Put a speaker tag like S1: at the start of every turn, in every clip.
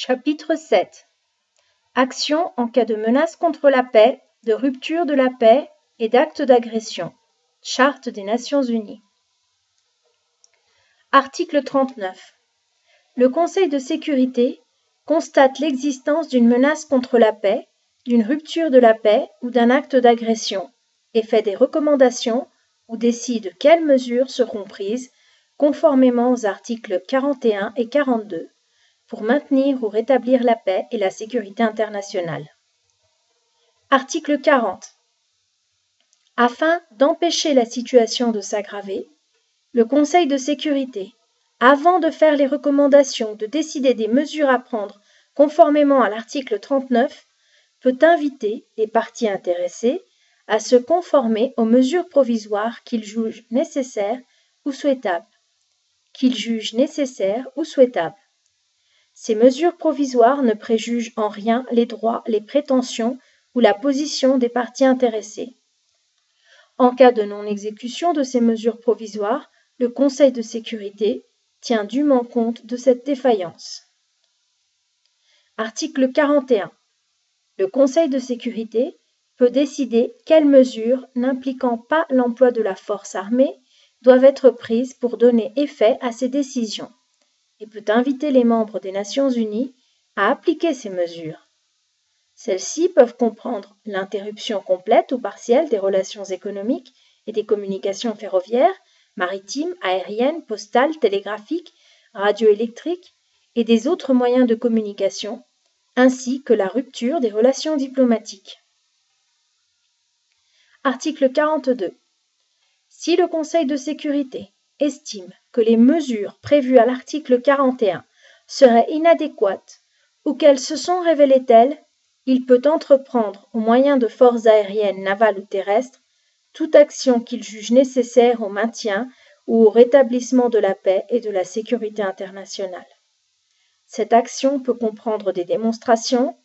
S1: Chapitre 7. Action en cas de menace contre la paix, de rupture de la paix et d'actes d'agression. Charte des Nations Unies. Article 39. Le Conseil de sécurité constate l'existence d'une menace contre la paix, d'une rupture de la paix ou d'un acte d'agression et fait des recommandations ou décide quelles mesures seront prises conformément aux articles 41 et 42 pour maintenir ou rétablir la paix et la sécurité internationale. Article 40. Afin d'empêcher la situation de s'aggraver, le Conseil de sécurité, avant de faire les recommandations, de décider des mesures à prendre conformément à l'article 39, peut inviter les parties intéressées à se conformer aux mesures provisoires qu'il juge nécessaires ou souhaitables. Ces mesures provisoires ne préjugent en rien les droits, les prétentions ou la position des parties intéressées. En cas de non-exécution de ces mesures provisoires, le Conseil de sécurité tient dûment compte de cette défaillance. Article 41. Le Conseil de sécurité peut décider quelles mesures n'impliquant pas l'emploi de la force armée doivent être prises pour donner effet à ces décisions et peut inviter les membres des Nations Unies à appliquer ces mesures. Celles-ci peuvent comprendre l'interruption complète ou partielle des relations économiques et des communications ferroviaires, maritimes, aériennes, postales, télégraphiques, radioélectriques et des autres moyens de communication, ainsi que la rupture des relations diplomatiques. Article 42. Si le Conseil de sécurité estime que les mesures prévues à l'article 41 seraient inadéquates ou qu'elles se sont révélées telles, il peut entreprendre au moyen de forces aériennes, navales ou terrestres toute action qu'il juge nécessaire au maintien ou au rétablissement de la paix et de la sécurité internationale. Cette action peut comprendre des démonstrations,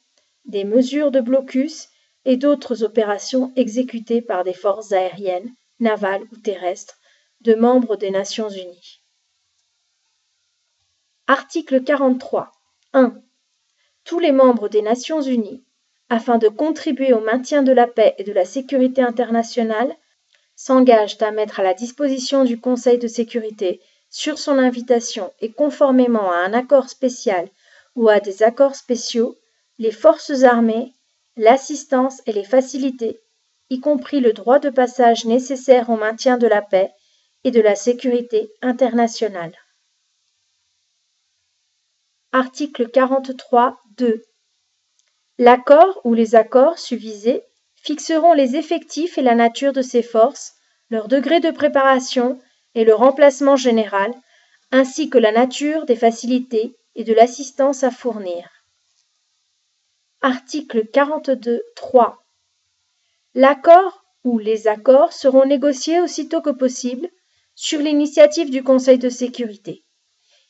S1: des mesures de blocus et d'autres opérations exécutées par des forces aériennes, navales ou terrestres de membres des Nations Unies. Article 43. 1. Tous les membres des Nations Unies, afin de contribuer au maintien de la paix et de la sécurité internationale, s'engagent à mettre à la disposition du Conseil de sécurité, sur son invitation et conformément à un accord spécial ou à des accords spéciaux, les forces armées, l'assistance et les facilités, y compris le droit de passage nécessaire au maintien de la paix et de la sécurité internationale. Article 43. 2. L'accord ou les accords susvisés fixeront les effectifs et la nature de ces forces, leur degré de préparation et le remplacement général, ainsi que la nature des facilités et de l'assistance à fournir. Article 42. 3. L'accord ou les accords seront négociés aussitôt que possible sur l'initiative du Conseil de sécurité.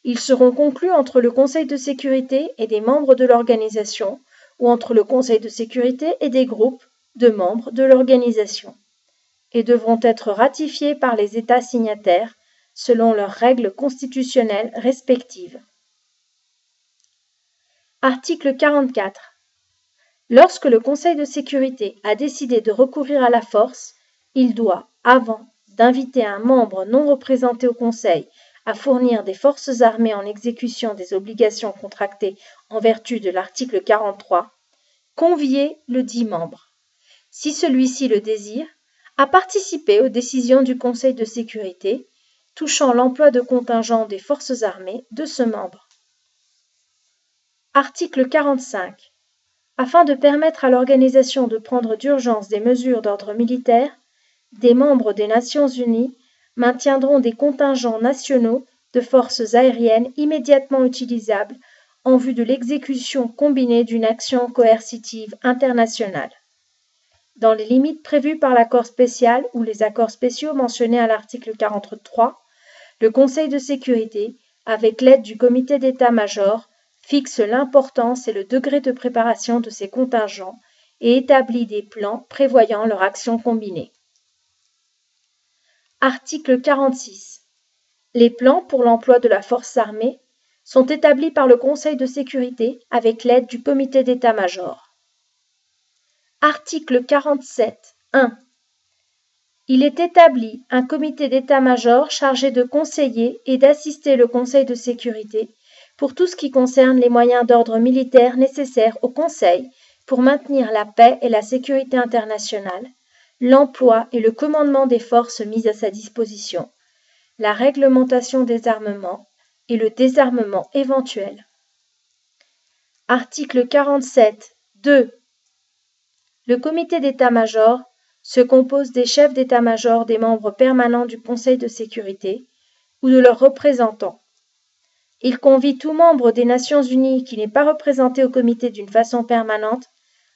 S1: Ils seront conclus entre le Conseil de sécurité et des membres de l'organisation ou entre le Conseil de sécurité et des groupes de membres de l'organisation et devront être ratifiés par les États signataires selon leurs règles constitutionnelles respectives. Article 44. Lorsque le Conseil de sécurité a décidé de recourir à la force, il doit, avant d'inviter un membre non représenté au Conseil à fournir des forces armées en exécution des obligations contractées en vertu de l'article 43, convier le dit membre, si celui-ci le désire, à participer aux décisions du Conseil de sécurité touchant l'emploi de contingents des forces armées de ce membre. Article 45. Afin de permettre à l'organisation de prendre d'urgence des mesures d'ordre militaire, des membres des Nations Unies maintiendront des contingents nationaux de forces aériennes immédiatement utilisables en vue de l'exécution combinée d'une action coercitive internationale. Dans les limites prévues par l'accord spécial ou les accords spéciaux mentionnés à l'article 43, le Conseil de sécurité, avec l'aide du comité d'état-major, fixe l'importance et le degré de préparation de ces contingents et établit des plans prévoyant leur action combinée. Article 46. Les plans pour l'emploi de la force armée sont établis par le Conseil de sécurité avec l'aide du comité d'état-major. Article 47. 1. Il est établi un comité d'état-major chargé de conseiller et d'assister le Conseil de sécurité pour tout ce qui concerne les moyens d'ordre militaire nécessaires au Conseil pour maintenir la paix et la sécurité internationale, l'emploi et le commandement des forces mises à sa disposition, la réglementation des armements et le désarmement éventuel. Article 47. 2. Le comité d'état-major se compose des chefs d'état-major des membres permanents du Conseil de sécurité ou de leurs représentants. Il convie tout membre des Nations unies qui n'est pas représenté au comité d'une façon permanente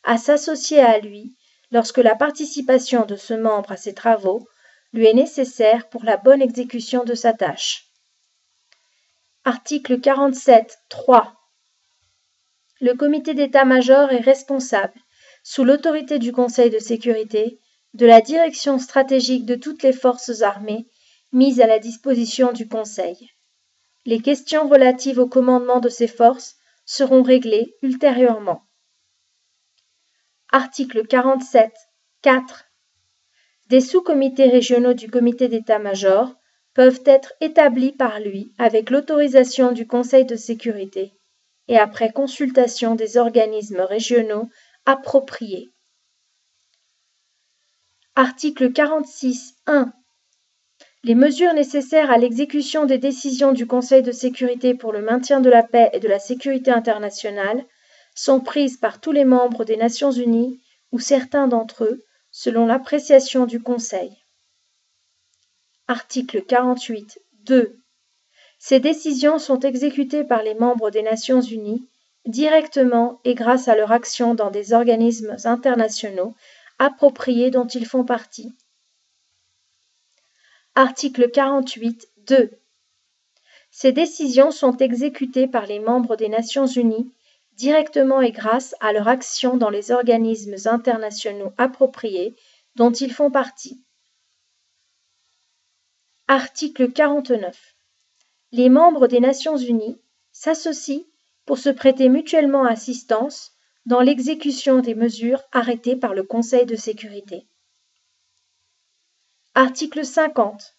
S1: à s'associer à lui lorsque la participation de ce membre à ses travaux lui est nécessaire pour la bonne exécution de sa tâche. Article 47. 3. Le comité d'état-major est responsable, sous l'autorité du Conseil de sécurité, de la direction stratégique de toutes les forces armées mises à la disposition du Conseil. Les questions relatives au commandement de ces forces seront réglées ultérieurement. Article 47. 4. Des sous-comités régionaux du comité d'état-major peuvent être établis par lui avec l'autorisation du Conseil de sécurité et après consultation des organismes régionaux appropriés. Article 46. 1. Les mesures nécessaires à l'exécution des décisions du Conseil de sécurité pour le maintien de la paix et de la sécurité internationale sont prises par tous les membres des Nations unies ou certains d'entre eux, selon l'appréciation du Conseil. Article 48. 2. Ces décisions sont exécutées par les membres des Nations unies directement et grâce à leur action dans des organismes internationaux appropriés dont ils font partie. Article 48. 2. Ces décisions sont exécutées par les membres des Nations unies directement et grâce à leur action dans les organismes internationaux appropriés dont ils font partie. Article 49. Les membres des Nations unies s'associent pour se prêter mutuellement assistance dans l'exécution des mesures arrêtées par le Conseil de sécurité. Article 50.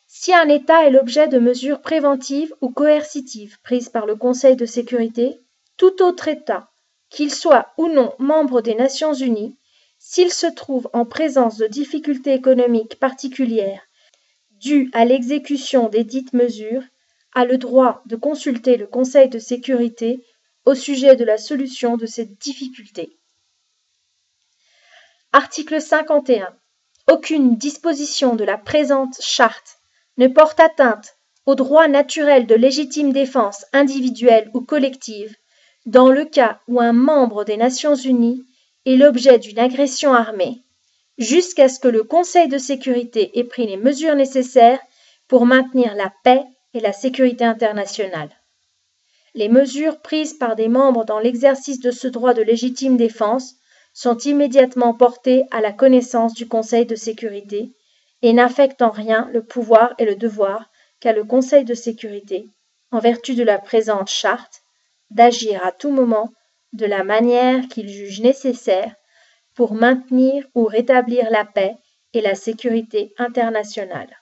S1: Si un État est l'objet de mesures préventives ou coercitives prises par le Conseil de sécurité, tout autre État, qu'il soit ou non membre des Nations unies, s'il se trouve en présence de difficultés économiques particulières dues à l'exécution des dites mesures, a le droit de consulter le Conseil de sécurité au sujet de la solution de ces difficultés. Article 51. Aucune disposition de la présente charte ne porte atteinte au droit naturel de légitime défense individuelle ou collective dans le cas où un membre des Nations unies est l'objet d'une agression armée, jusqu'à ce que le Conseil de sécurité ait pris les mesures nécessaires pour maintenir la paix et la sécurité internationale. Les mesures prises par des membres dans l'exercice de ce droit de légitime défense sont immédiatement portées à la connaissance du Conseil de sécurité et n'affectent en rien le pouvoir et le devoir qu'a le Conseil de sécurité, en vertu de la présente charte, d'agir à tout moment de la manière qu'il juge nécessaire pour maintenir ou rétablir la paix et la sécurité internationale.